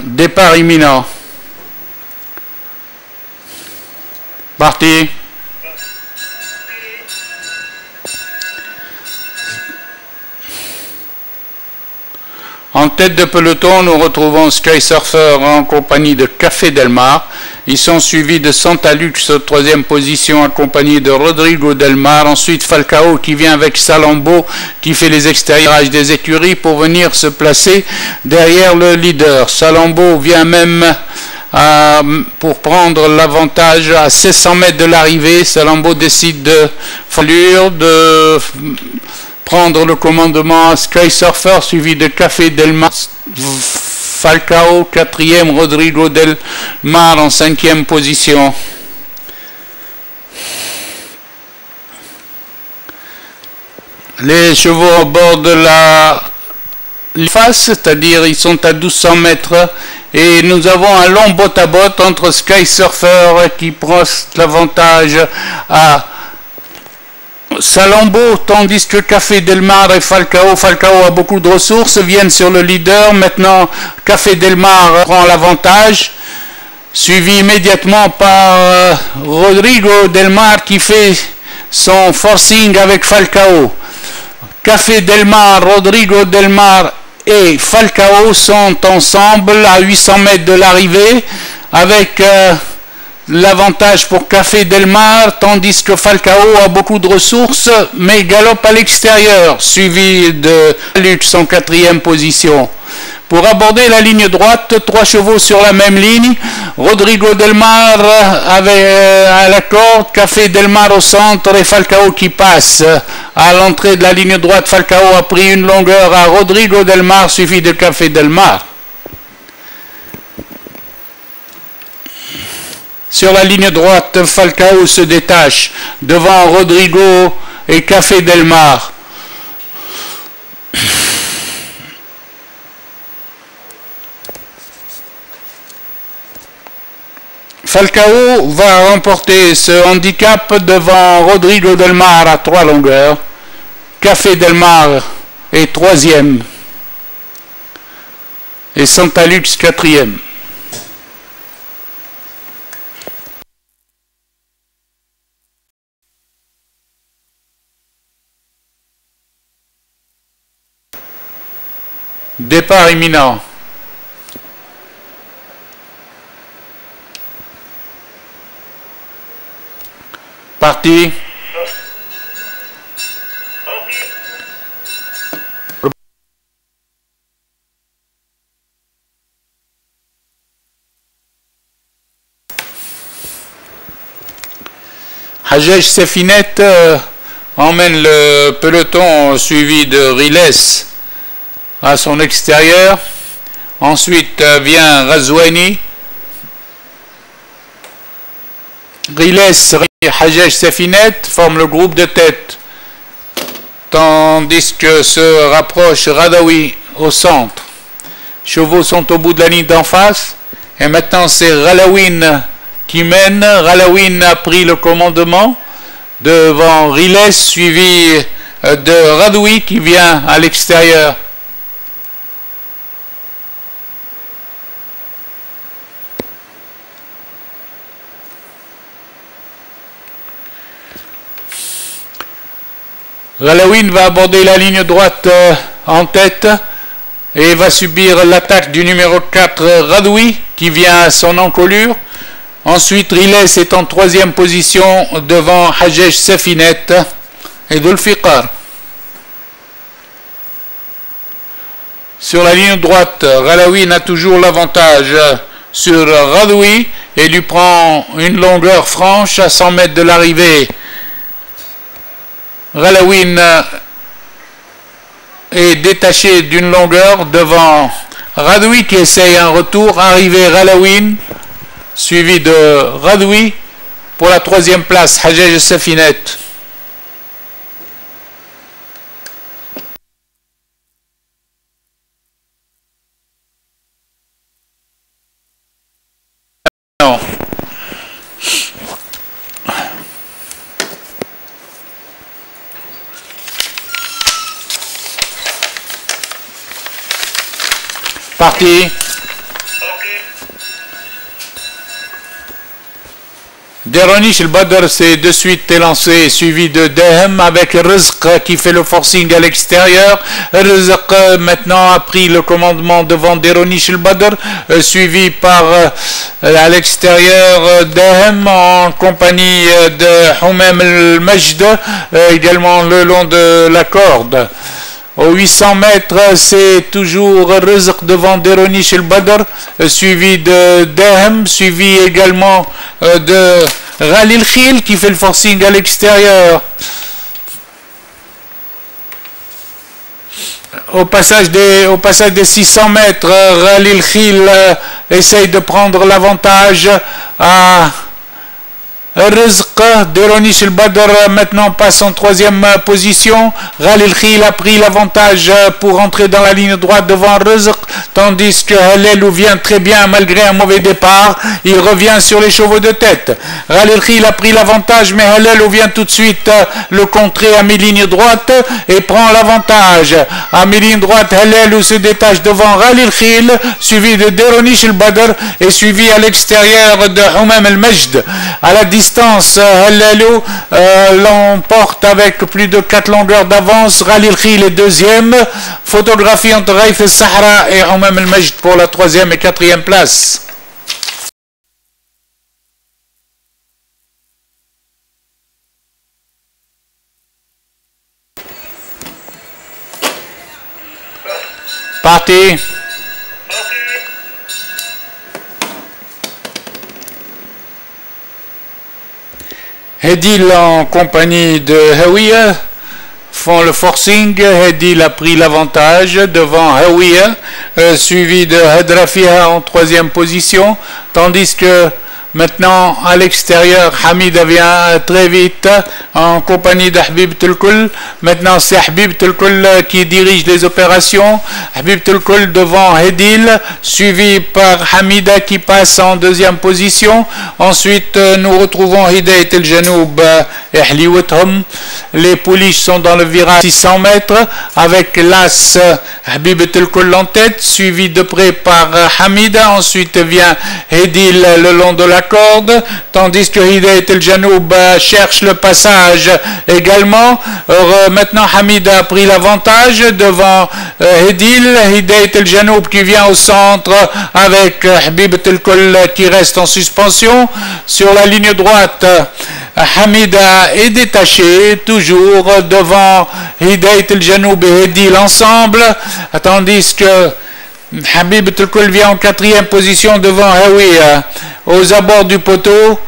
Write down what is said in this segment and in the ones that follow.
Départ imminent. Parti. En tête de peloton, nous retrouvons Sky Surfer en compagnie de Café Del Mar. Ils sont suivis de Santa Lux en troisième position, accompagné de Rodrigo Del Mar. Ensuite, Falcao qui vient avec Salambo, qui fait les extérieurs des écuries pour venir se placer derrière le leader. Salambo vient même pour prendre l'avantage à 1600 mètres de l'arrivée. Salambo décide de prendre le commandement à Sky Surfer, suivi de Café Del Mar, Falcao quatrième, Rodrigo Del Mar en cinquième position. Les chevaux au bord de la face, c'est-à-dire ils sont à 1200 mètres, et nous avons un long botte-à-botte entre Sky Surfer qui prend l'avantage à Salambo, tandis que Café Del Mar et Falcao a beaucoup de ressources, viennent sur le leader. Maintenant, Café Del Mar prend l'avantage, suivi immédiatement par Rodrigo Del Mar qui fait son forcing avec Falcao. Café Del Mar, Rodrigo Del Mar et Falcao sont ensemble à 800 mètres de l'arrivée, avec l'avantage pour Café Del Mar, tandis que Falcao a beaucoup de ressources, mais galope à l'extérieur, suivi de Lux en quatrième position. Pour aborder la ligne droite, 3 chevaux sur la même ligne. Rodrigo Del Mar à la corde, Café Del Mar au centre et Falcao qui passe. À l'entrée de la ligne droite, Falcao a pris une longueur à Rodrigo Del Mar, suivi de Café Del Mar. Sur la ligne droite, Falcao se détache devant Rodrigo et Café Del Mar. Falcao va remporter ce handicap devant Rodrigo Del Mar à 3 longueurs. Café Del Mar est 3e et Santa Lux 4e. Départ imminent. Parti. Hajej Sefinet emmène le peloton suivi de Riles à son extérieur. Ensuite vient Razouani. Riles et Hajej Sefinet forment le groupe de tête, tandis que se rapproche Radawi au centre. Chevaux sont au bout de la ligne d'en face, et maintenant c'est Ralawin qui mène. Ralawin a pris le commandement devant Riles, suivi de Radawi qui vient à l'extérieur. Ralawin va aborder la ligne droite en tête et va subir l'attaque du numéro 4 Radoui qui vient à son encolure. Ensuite, Riles est en 3e position devant Hajej Sefinet et Dulfiqar. Sur la ligne droite, Ralawin a toujours l'avantage sur Radoui et lui prend une longueur franche à 100 mètres de l'arrivée. Ralawin est détaché d'une longueur devant Radoui qui essaye un retour. Arrivé Ralawin, suivi de Radoui pour la 3e place, Hajej Sefinet. Non. Parti. Deronish al-Badr s'est de suite élancé, suivi de Dehem avec Rizq qui fait le forcing à l'extérieur. Rizq maintenant a pris le commandement devant Deronish al-Badr, suivi par à l'extérieur Dehem en compagnie de Humam al-Majd, également le long de la corde. Aux 800 mètres, c'est toujours Rizq devant Deronish al-Badr, suivi de Dehem, suivi également de Ghalil Khil qui fait le forcing à l'extérieur. Au passage des 600 mètres, Ghalil Khil essaye de prendre l'avantage à Rizq. Deronish al-Badr maintenant passe en troisième position. Ghalil Khil a pris l'avantage pour entrer dans la ligne droite devant Rizq, tandis que Halelou vient très bien malgré un mauvais départ. Il revient sur les chevaux de tête. Ghalil Khil a pris l'avantage, mais Halelou vient tout de suite le contrer à mi-ligne droite et prend l'avantage. À mi-ligne droite, Halelou se détache devant Ghalil Khil, suivi de Deronish al-Badr et suivi à l'extérieur de Humam al-Majd. À la distance, Halelou l'emporte avec plus de 4 longueurs d'avance. Ghalil Khil est deuxième. Photographie entre Raif al-Sahra et Humam al-Majd pour la troisième et quatrième place. Parti. Hedil en compagnie de Hawiya font le forcing. Hedil a pris l'avantage devant Hawiya, suivi de Hadrafiha en troisième position, tandis que maintenant à l'extérieur, Hamida vient très vite en compagnie de Habib Tulkul. Maintenant c'est Habib Tulkul qui dirige les opérations. Habib Tulkul devant Hedil, suivi par Hamida qui passe en deuxième position. Ensuite nous retrouvons Hidayat el-Janoub et Hliwethum. Les pouliches sont dans le virage 600 mètres avec l'as Habib Tulkul en tête, suivi de près par Hamida. Ensuite vient Hedil le long de la corde, tandis que Hidayat el-Janoub cherche le passage également. Maintenant Hamida a pris l'avantage devant Hedil. Hidayat el-Janoub qui vient au centre avec Habib Tulkul qui reste en suspension. Sur la ligne droite, Hamida est détaché, toujours devant Hidayat el-Janoub et Hedil ensemble, tandis que Habib Tulkul vient en quatrième position devant Hawiya. Aux abords du poteau,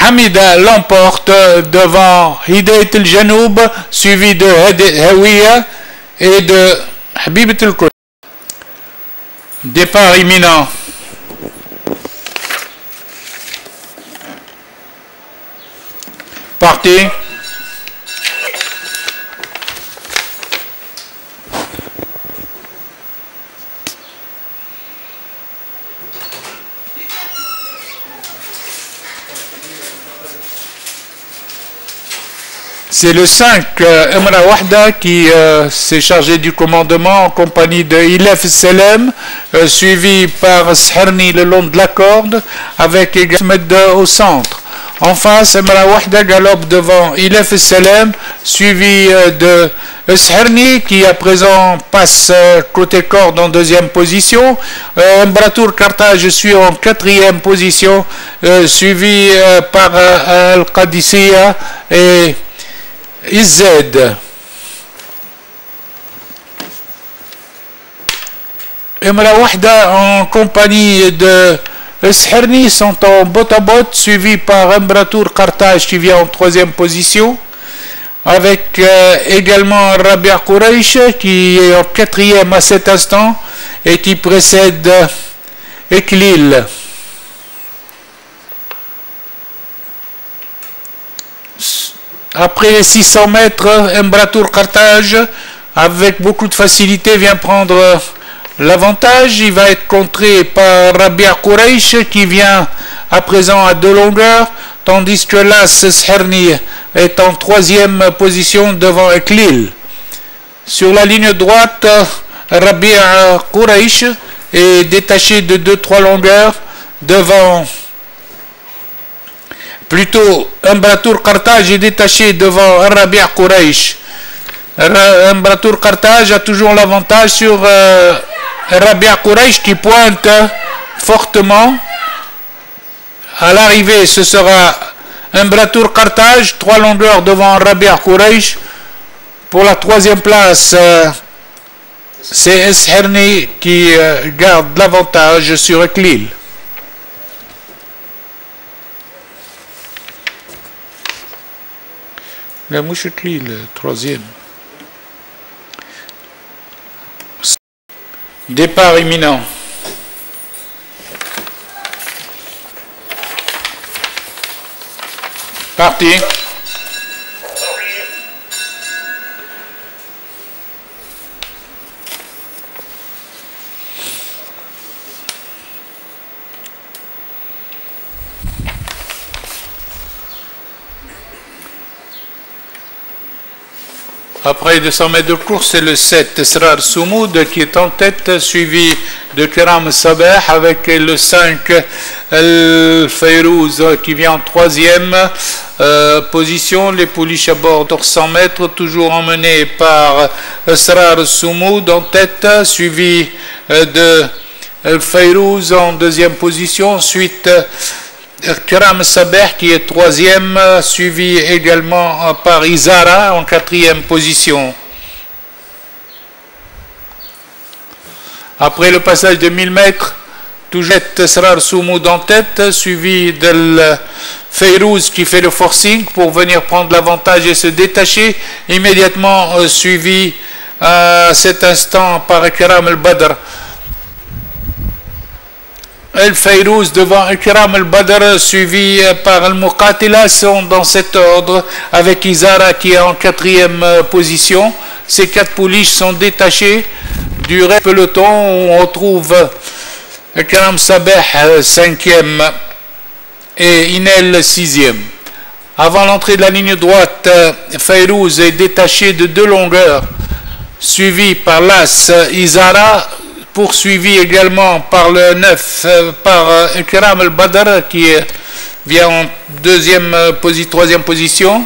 Hamida l'emporte devant Hidayat el-Janoub, suivi de Hawiya et de Habib Tulkul. Départ imminent. Parti. C'est le 5, Emra Wahda, qui s'est chargé du commandement en compagnie de Ilaf Selem, suivi par Sherni le long de la corde, avec Ahmed au centre. En face, Emra Wahda galope devant Ilaf Selem, suivi de Sherni, qui à présent passe côté corde en deuxième position. Embratur Carthage suit en quatrième position, suivi par Al-Qadisiyya et Izzed. Emra Wahda en compagnie de Sherni sont en bot à bot, suivi par Embratur Carthage qui vient en troisième position, avec également Rabia Quraish qui est en quatrième à cet instant et qui précède Eklil. Après les 600 mètres, Embratur Carthage, avec beaucoup de facilité, vient prendre l'avantage. Il va être contré par Rabia Quraish qui vient à présent à 2 longueurs, tandis que l'As Sherni est en troisième position devant Eklil. Sur la ligne droite, Rabia Quraish est détaché de 2-3 longueurs devant plutôt Imbratur Carthage est détaché devant Rabi' Quraysh. Imbratur Carthage a toujours l'avantage sur Rabi' Quraysh qui pointe fortement. À l'arrivée, ce sera Imbratur Carthage, 3 longueurs devant Rabi' Quraysh. Pour la 3e place, c'est Esherni qui garde l'avantage sur Eklil. La mouche Eklil, 3e. Départ imminent. Parti. Après 200 mètres de course, c'est le 7, Esrar Soumoud, qui est en tête, suivi de Kiram Sabah avec le 5, El Fayrouz, qui vient en 3e position. Les pouliches à bord de 100 mètres, toujours emmenés par Esrar Soumoud en tête, suivi de El Fayrouz en 2e position. Ensuite, Kiram Sabah qui est 3e, suivi également par Izara en 4e position. Après le passage de 1000 mètres, toujours Esrar Soumoud en tête, suivi de Fayrouz qui fait le forcing pour venir prendre l'avantage et se détacher, immédiatement suivi à cet instant par Kiram al-Badr. El Fayrouz devant Ikram al-Badr, suivi par Al-Muqatila, sont dans cet ordre, avec Izara qui est en 4e position. Ces 4 pouliches sont détachées du peloton où on retrouve Ikram Sabah 5e et Inel 6e. Avant l'entrée de la ligne droite, Fayrouz est détaché de 2 longueurs, suivi par l'As Izara, poursuivi également par le 9, par Ikram al-Badr qui vient en 3e position.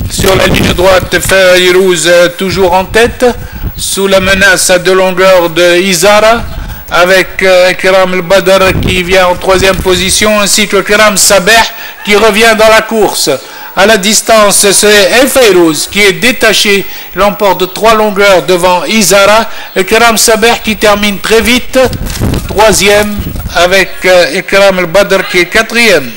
Sur la ligne droite, Fayrouz toujours en tête, sous la menace à 2 longueurs de Izara, avec Ikram al-Badr qui vient en 3e position, ainsi que Kiram Sabah qui revient dans la course. À la distance, c'est El Fayrouz qui est détaché, l'emporte de 3 longueurs devant Izara, et Kiram Sabah qui termine très vite, 3e, avec Ikram al-Badr qui est 4e.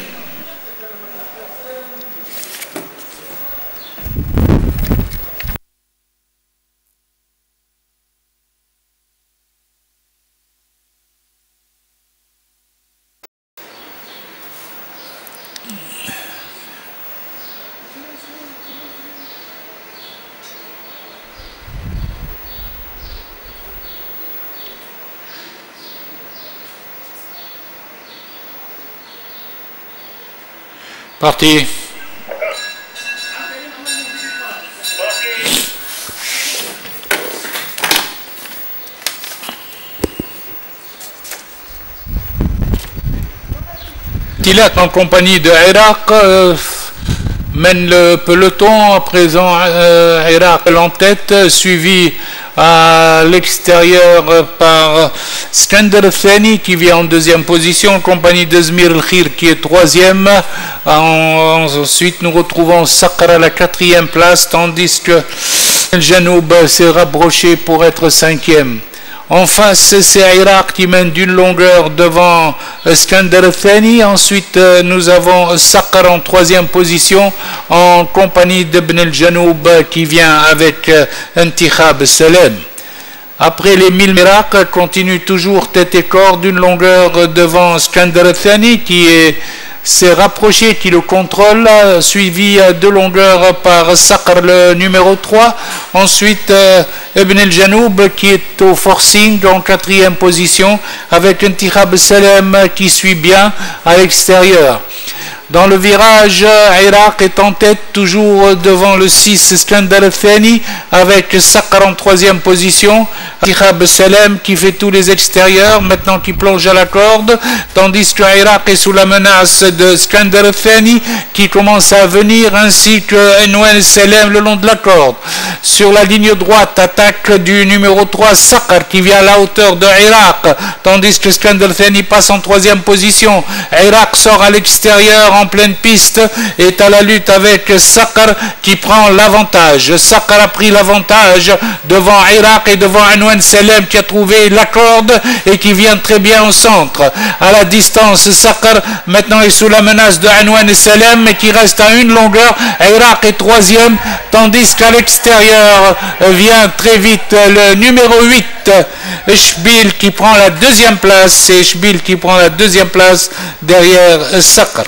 Parti. Tilat en compagnie de Irak mène le peloton, à présent Irak en tête, suivi à l'extérieur par Skander Thani qui vient en 2e position, en compagnie d'Azmir al-Khir qui est 3e. Ensuite nous retrouvons Sakra à la 4e place, tandis que Janoub s'est rapproché pour être 5e. En face, c'est Irak qui mène d'une longueur devant Skander Thani. Ensuite, nous avons Sakar en 3e position en compagnie d'Ibn al-Janoub qui vient avec Intikhab Salem. Après les 1000 miracles, continue toujours tête et corps d'une longueur devant Skander Thani qui s'est rapproché, qui le contrôle, suivi à 2 longueurs par Sakar le numéro 3. Ensuite Ibn al-Janoub qui est au forcing en 4e position avec Intikhab Salem qui suit bien à l'extérieur. Dans le virage, Iraq est en tête, toujours devant le 6 Iskandar Thani, avec Saqr en troisième position. Tihab Salem qui fait tous les extérieurs, maintenant qui plonge à la corde, tandis que Iraq est sous la menace de Iskandar Thani qui commence à venir, ainsi que Anwan Salem le long de la corde. Sur la ligne droite, attaque du numéro 3 Saqr qui vient à la hauteur de Iraq, tandis que Iskandar Thani passe en troisième position. Iraq sort à l'extérieur en pleine piste, est à la lutte avec Saqr qui prend l'avantage. Saqr a pris l'avantage devant Iraq et devant Anwan Salem qui a trouvé la corde et qui vient très bien au centre. À la distance, Saqr maintenant est sous la menace de Anwan Salem mais qui reste à une longueur. Iraq est troisième, tandis qu'à l'extérieur vient très vite le numéro 8 Shbil qui prend la deuxième place. C'est Shbil qui prend la deuxième place derrière Saqr.